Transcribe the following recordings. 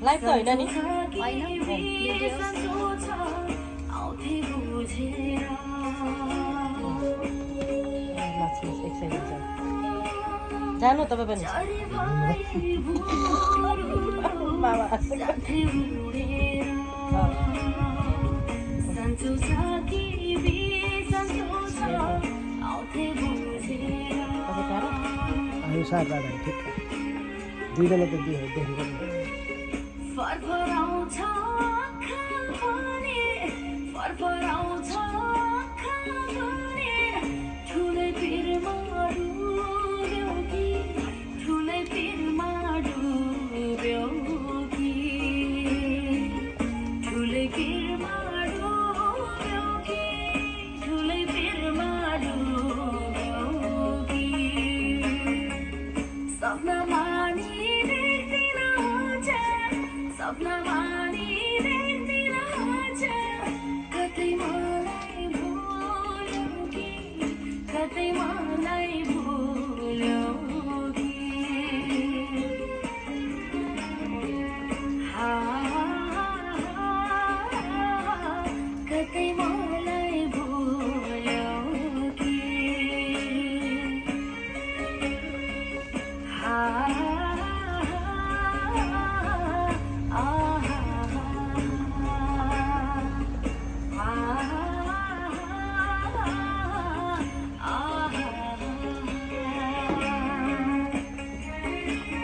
live त होइन नि जानु तपाईँ पनि दुईजना त देखेको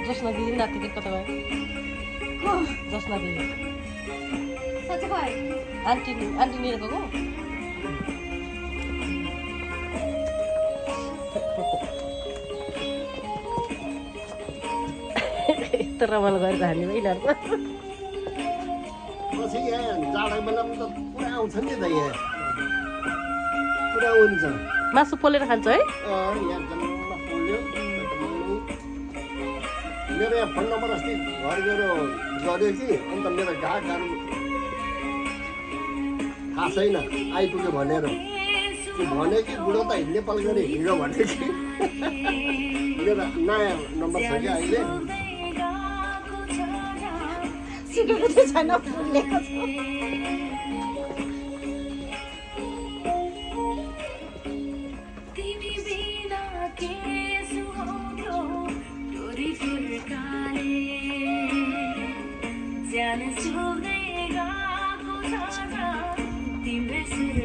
जसना दिदी नाति गीत कता भयो जसना दिदी आन्टी लिएर गएको यस्तो रमाइलो गरेर हान्ने भयो यिनीहरूको पछि यहाँ जाडो बेलामा त पुरा आउँछ नि त यहाँ पुरा हुन्छ मासु पोलेर खान्छ है यहाँ जम्मा पोल्यो मेरो यहाँ फोन नम्बर अस्ति घर गएर गऱ्यो कि अन्त मेरो ग्राहकहरू थाहा छैन आइपुग्यो भनेर भने कि बुढो त नेपाल गएर हिँड्यो भने कि मेरो नयाँ नम्बर छ कि अहिले सिकेको चाहिँ छैन फुलेको छ जान सुन्दै गएको छ तिम्रो सुर